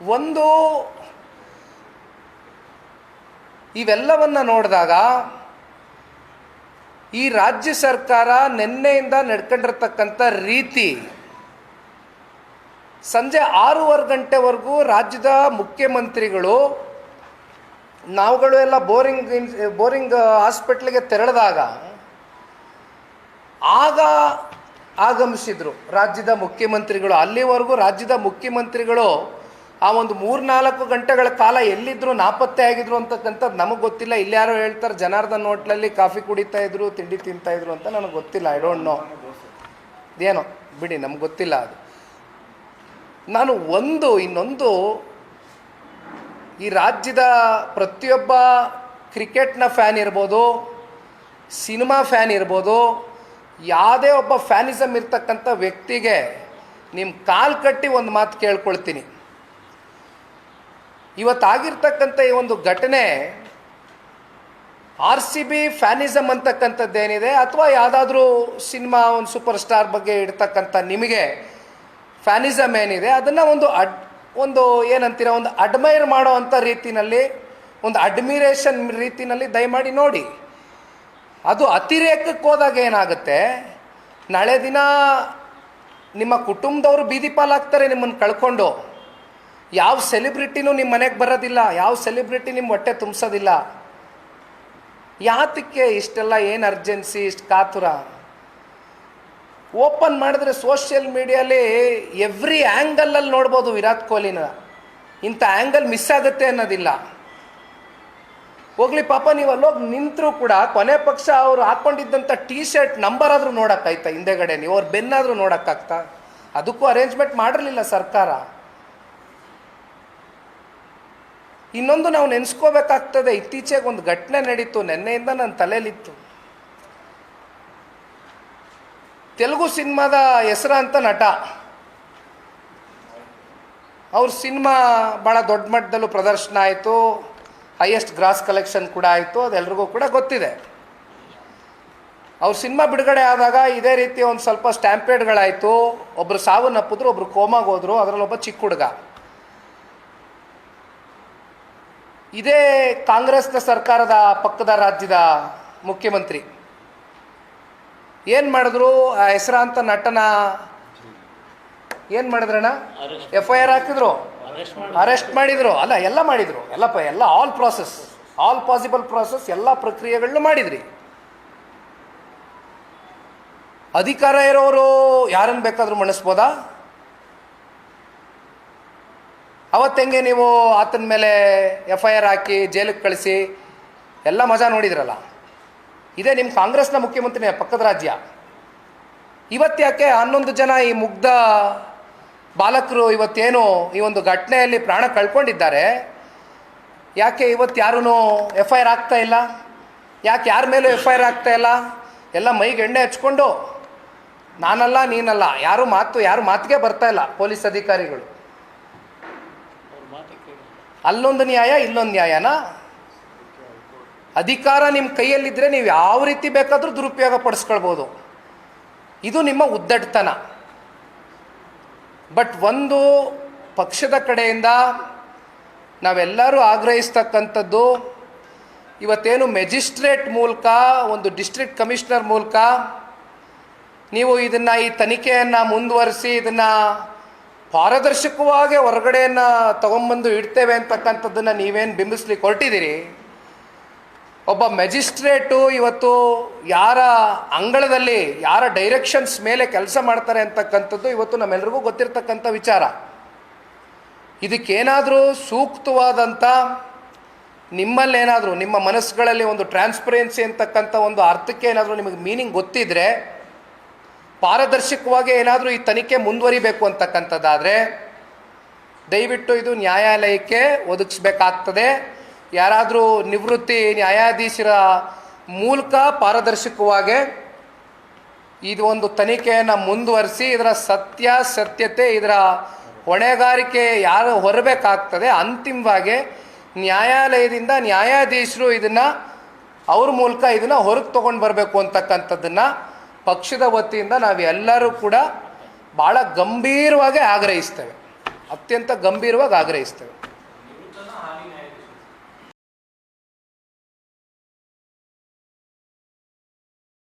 ಒಂದು ಇವೆಲ್ಲವನ್ನು ನೋಡಿದಾಗ ಈ ರಾಜ್ಯ ಸರ್ಕಾರ ನಿನ್ನೆಯಿಂದ ನಡ್ಕೊಂಡಿರ್ತಕ್ಕಂಥ ರೀತಿ, ಸಂಜೆ 6:15 ಗಂಟೆವರೆಗೂ ರಾಜ್ಯದ ಮುಖ್ಯಮಂತ್ರಿಗಳು ನಾವುಗಳು ಎಲ್ಲ ಬೋರಿಂಗ್ ಹಾಸ್ಪಿಟ್ಲಿಗೆ ತೆರಳಿದಾಗ ಆಗ ಆಗಮಿಸಿದರು ರಾಜ್ಯದ ಮುಖ್ಯಮಂತ್ರಿಗಳು. ಅಲ್ಲಿವರೆಗೂ ರಾಜ್ಯದ ಮುಖ್ಯಮಂತ್ರಿಗಳು ಆ ಒಂದು 3-4 ಗಂಟೆಗಳ ಕಾಲ ಎಲ್ಲಿದ್ದರು, ನಾಪತ್ತೆ ಆಗಿದ್ರು ಅಂತಕ್ಕಂಥದ್ದು ನಮಗೆ ಗೊತ್ತಿಲ್ಲ. ಇಲ್ಲಿ ಯಾರೋ ಹೇಳ್ತಾರೆ ಜನಾರ್ದನ್ ಹೋಟ್ಲಲ್ಲಿ ಕಾಫಿ ಕುಡಿತಾ ಇದ್ರು, ತಿಂಡಿ ತಿಂತಾಯಿದ್ರು ಅಂತ. ನನಗೆ ಗೊತ್ತಿಲ್ಲ, ಐ ಡೋಂಟ್ ನೋ, ಏನೋ ಬಿಡಿ, ನಮ್ಗೆ ಗೊತ್ತಿಲ್ಲ ಅದು. ನಾನು ಇನ್ನೊಂದು ಈ ರಾಜ್ಯದ ಪ್ರತಿಯೊಬ್ಬ ಕ್ರಿಕೆಟ್ನ ಫ್ಯಾನ್ ಇರ್ಬೋದು, ಸಿನಿಮಾ ಫ್ಯಾನ್ ಇರ್ಬೋದು, ಯಾವುದೇ ಒಬ್ಬ ಫ್ಯಾನಿಸಮ್ ಇರ್ತಕ್ಕಂಥ ವ್ಯಕ್ತಿಗೆ ನಿಮ್ಮ ಕಾಲು ಕಟ್ಟಿ ಒಂದು ಮಾತು ಕೇಳ್ಕೊಳ್ತೀನಿ. ಇವತ್ತಾಗಿರ್ತಕ್ಕಂಥ ಈ ಒಂದು ಘಟನೆ RCB ಫ್ಯಾನಿಸಮ್ ಅಂತಕ್ಕಂಥದ್ದೇನಿದೆ, ಅಥವಾ ಯಾವುದಾದ್ರೂ ಸಿನಿಮಾ ಒಂದು ಸೂಪರ್ ಸ್ಟಾರ್ ಬಗ್ಗೆ ಇಡ್ತಕ್ಕಂಥ ನಿಮಗೆ ಫ್ಯಾನಿಸಮ್ ಏನಿದೆ, ಅದನ್ನು ಒಂದು ಏನಂತೀರ, ಒಂದು ಅಡ್ಮೈರ್ ಮಾಡೋ ಅಂಥ ರೀತಿಯಲ್ಲಿ, ಒಂದು ಅಡ್ಮಿರೇಷನ್ ರೀತಿಯಲ್ಲಿ ದಯಮಾಡಿ ನೋಡಿ. ಅದು ಅತಿರೇಕಕ್ಕೆ ಹೋದಾಗ ಏನಾಗುತ್ತೆ, ನಾಳೆ ದಿನ ನಿಮ್ಮ ಕುಟುಂಬದವರು ಬೀದಿ ಪಾಲಾಗ್ತಾರೆ ನಿಮ್ಮನ್ನು ಕಳ್ಕೊಂಡು. ಯಾವ ಸೆಲೆಬ್ರಿಟಿನೂ ನಿಮ್ಮ ಮನೆಗೆ ಬರೋದಿಲ್ಲ, ಯಾವ ಸೆಲೆಬ್ರಿಟಿ ನಿಮ್ಮ ಹೊಟ್ಟೆ ತುಂಬಿಸೋದಿಲ್ಲ. ಯಾತಕ್ಕೆ ಇಷ್ಟೆಲ್ಲ, ಏನು ಅರ್ಜೆನ್ಸಿ, ಇಷ್ಟು ಕಾತುರ? ಓಪನ್ ಮಾಡಿದ್ರೆ ಸೋಷಿಯಲ್ ಮೀಡಿಯಲ್ಲಿ ಎವ್ರಿ ಆ್ಯಂಗಲಲ್ಲಿ ನೋಡ್ಬೋದು ವಿರಾಟ್ ಕೊಹ್ಲಿನ. ಇಂಥ ಆ್ಯಂಗಲ್ ಮಿಸ್ ಆಗುತ್ತೆ ಅನ್ನೋದಿಲ್ಲ. ಹೋಗ್ಲಿ ಪಾಪ, ನೀವು ಅಲ್ಲೋಗಿ ನಿಂತರೂ ಕೂಡ ಕೊನೆ ಪಕ್ಷ ಅವರು ಹಾಕ್ಕೊಂಡಿದ್ದಂಥ T-ಶರ್ಟ್ ನಂಬರ್ ಆದರೂ ನೋಡೋಕ್ಕಾಯ್ತಾ? ಹಿಂದೆಗಡೆ ನೀವು ಅವ್ರ ಬೆನ್ನಾದರೂ ನೋಡೋಕ್ಕಾಗ್ತಾ? ಅದಕ್ಕೂ ಅರೇಂಜ್ಮೆಂಟ್ ಮಾಡಿರಲಿಲ್ಲ ಸರ್ಕಾರ. ಇನ್ನೊಂದು ನಾವು ನೆನೆಸ್ಕೋಬೇಕಾಗ್ತದೆ, ಇತ್ತೀಚೆಗೆ ಒಂದು ಘಟನೆ ನಡೀತು, ನೆನ್ನೆಯಿಂದ ನನ್ನ ತಲೆಯಲ್ಲಿತ್ತು. ತೆಲುಗು ಸಿನಿಮಾದ ಹೆಸರಾಂತ ನಟ, ಅವ್ರ ಸಿನಿಮಾ ಭಾಳ ದೊಡ್ಡ ಮಟ್ಟದಲ್ಲೂ ಪ್ರದರ್ಶನ ಆಯಿತು, ಹೈಯೆಸ್ಟ್ ಗ್ರಾಸ್ ಕಲೆಕ್ಷನ್ ಕೂಡ ಆಯಿತು, ಅದೆಲ್ರಿಗೂ ಕೂಡ ಗೊತ್ತಿದೆ. ಅವ್ರ ಸಿನಿಮಾ ಬಿಡುಗಡೆ ಆದಾಗ ಇದೇ ರೀತಿ ಒಂದು ಸ್ವಲ್ಪ ಸ್ಟ್ಯಾಂಪೇಡ್ಗಳಾಯಿತು. ಒಬ್ಬರು ಸಾವನ್ನಪ್ಪಿದ್ರು, ಒಬ್ಬರು ಕೋಮಾಗೆ ಹೋದರು, ಅದರಲ್ಲೊಬ್ಬ ಚಿಕ್ಕ ಹುಡುಗ. ಇದೇ ಕಾಂಗ್ರೆಸ್ನ ಸರ್ಕಾರದ ಪಕ್ಕದ ರಾಜ್ಯದ ಮುಖ್ಯಮಂತ್ರಿ ಏನು ಮಾಡಿದ್ರು, ಆ ಹೆಸರಾಂತ ನಟನ ಏನು ಮಾಡಿದ್ರಣ್ಣ, FIR ಹಾಕಿದ್ರು, ಅರೆಸ್ಟ್ ಮಾಡಿದರು. ಅಲ್ಲ, ಎಲ್ಲ ಮಾಡಿದರು, ಎಲ್ಲ ಆಲ್ ಪಾಸಿಬಲ್ ಪ್ರಾಸೆಸ್, ಎಲ್ಲ ಪ್ರಕ್ರಿಯೆಗಳನ್ನು ಮಾಡಿದ್ರಿ. ಅಧಿಕಾರ ಇರೋರು ಯಾರನ್ನು ಬೇಕಾದರೂ ಮಣಿಸ್ಬೋದಾ? ಅವತ್ತೆಂಗೆ ನೀವು ಆತನ ಮೇಲೆ FIR ಹಾಕಿ ಜೈಲಿಗೆ ಕಳಿಸಿ ಎಲ್ಲ ಮಜಾ ನೋಡಿದ್ರಲ್ಲ. ಇದೇ ನಿಮ್ಮ ಕಾಂಗ್ರೆಸ್ನ ಮುಖ್ಯಮಂತ್ರಿನೇ, ಪಕ್ಕದ ರಾಜ್ಯ. ಇವತ್ತ್ಯಾಕೆ 11 ಜನ ಈ ಮುಗ್ಧ ಬಾಲಕರು ಇವತ್ತೇನು ಈ ಒಂದು ಘಟನೆಯಲ್ಲಿ ಪ್ರಾಣ ಕಳ್ಕೊಂಡಿದ್ದಾರೆ, ಯಾಕೆ ಇವತ್ತು ಯಾರೂ FIR ಆಗ್ತಾ ಇಲ್ಲ? ಯಾಕೆ ಯಾರ ಮೇಲೂ FIR ಆಗ್ತಾ ಇಲ್ಲ? ಎಲ್ಲ ಮೈಗೆ ಎಣ್ಣೆ ಹಚ್ಕೊಂಡು ನಾನಲ್ಲ ನೀನಲ್ಲ, ಯಾರು ಮಾತಿಗೆ ಬರ್ತಾ ಇಲ್ಲ ಪೊಲೀಸ್ ಅಧಿಕಾರಿಗಳು. ಅಲ್ಲೊಂದು ನ್ಯಾಯ, ಇಲ್ಲೊಂದು ನ್ಯಾಯನಾ? ಅಧಿಕಾರ ನಿಮ್ಮ ಕೈಯಲ್ಲಿದ್ದರೆ ನೀವು ಯಾವ ರೀತಿ ಬೇಕಾದರೂ ದುರುಪಯೋಗ ಪಡಿಸ್ಕೊಳ್ಬೋದು. ಇದು ನಿಮ್ಮ ಉದ್ದಟತನ. ಬಟ್ ಒಂದು ಪಕ್ಷದ ಕಡೆಯಿಂದ ನಾವೆಲ್ಲರೂ ಆಗ್ರಹಿಸ್ತಕ್ಕಂಥದ್ದು, ಇವತ್ತೇನು ಮೆಜಿಸ್ಟ್ರೇಟ್ ಮೂಲಕ, ಒಂದು ಡಿಸ್ಟ್ರಿಕ್ಟ್ ಕಮಿಷನರ್ ಮೂಲಕ ನೀವು ಇದನ್ನು, ಈ ತನಿಖೆಯನ್ನು ಮುಂದುವರಿಸಿ ಇದನ್ನು ಪಾರದರ್ಶಕವಾಗಿ ಹೊರಗಡೆಯನ್ನು ತಗೊಂಬಂದು ಇಡ್ತೇವೆ ಅಂತಕ್ಕಂಥದ್ದನ್ನು ನೀವೇನು ಬಿಂಬಿಸ್ಲಿಕ್ಕೆ ಹೊರಟಿದ್ದೀರಿ. ಒಬ್ಬ ಮೆಜಿಸ್ಟ್ರೇಟು ಇವತ್ತು ಯಾರ ಅಂಗಳದಲ್ಲಿ, ಯಾರ ಡೈರೆಕ್ಷನ್ಸ್ ಮೇಲೆ ಕೆಲಸ ಮಾಡ್ತಾರೆ ಅಂತಕ್ಕಂಥದ್ದು ಇವತ್ತು ನಮ್ಮೆಲ್ರಿಗೂ ಗೊತ್ತಿರ್ತಕ್ಕಂಥ ವಿಚಾರ. ಇದಕ್ಕೇನಾದರೂ ಸೂಕ್ತವಾದಂಥ, ನಿಮ್ಮಲ್ಲೇನಾದರೂ, ನಿಮ್ಮ ಮನಸ್ಸುಗಳಲ್ಲಿ ಒಂದು ಟ್ರಾನ್ಸ್ಪರೆನ್ಸಿ ಅಂತಕ್ಕಂಥ ಒಂದು ಅರ್ಥಕ್ಕೆ ಏನಾದರೂ ನಿಮಗೆ ಮೀನಿಂಗ್ ಗೊತ್ತಿದ್ದರೆ, ಪಾರದರ್ಶಕವಾಗಿ ಏನಾದರೂ ಈ ತನಿಖೆ ಮುಂದುವರಿಬೇಕು ಅಂತಕ್ಕಂಥದ್ದಾದರೆ ದಯವಿಟ್ಟು ಇದು ನ್ಯಾಯಾಲಯಕ್ಕೆ ಒದಗಿಸ್ಬೇಕಾಗ್ತದೆ. ಯಾರಾದರೂ ನಿವೃತ್ತಿ ನ್ಯಾಯಾಧೀಶರ ಮೂಲಕ ಪಾರದರ್ಶಕವಾಗಿ ಇದು ಒಂದು ತನಿಖೆಯನ್ನು ಮುಂದುವರಿಸಿ ಇದರ ಸತ್ಯತೆ, ಇದರ ಹೊಣೆಗಾರಿಕೆ ಯಾರು ಹೊರಬೇಕಾಗ್ತದೆ, ಅಂತಿಮವಾಗಿ ನ್ಯಾಯಾಲಯದಿಂದ ನ್ಯಾಯಾಧೀಶರು ಇದನ್ನು ಅವ್ರ ಮೂಲಕ ಇದನ್ನು ಹೊರಗೆ ತೊಗೊಂಡು ಬರಬೇಕು ಅಂತಕ್ಕಂಥದ್ದನ್ನು ಪಕ್ಷದ ವತಿಯಿಂದ ನಾವೆಲ್ಲರೂ ಕೂಡ ಭಾಳ ಗಂಭೀರವಾಗಿ ಆಗ್ರಹಿಸ್ತೇವೆ. ಅತ್ಯಂತ ಗಂಭೀರವಾಗಿ ಆಗ್ರಹಿಸ್ತೇವೆ.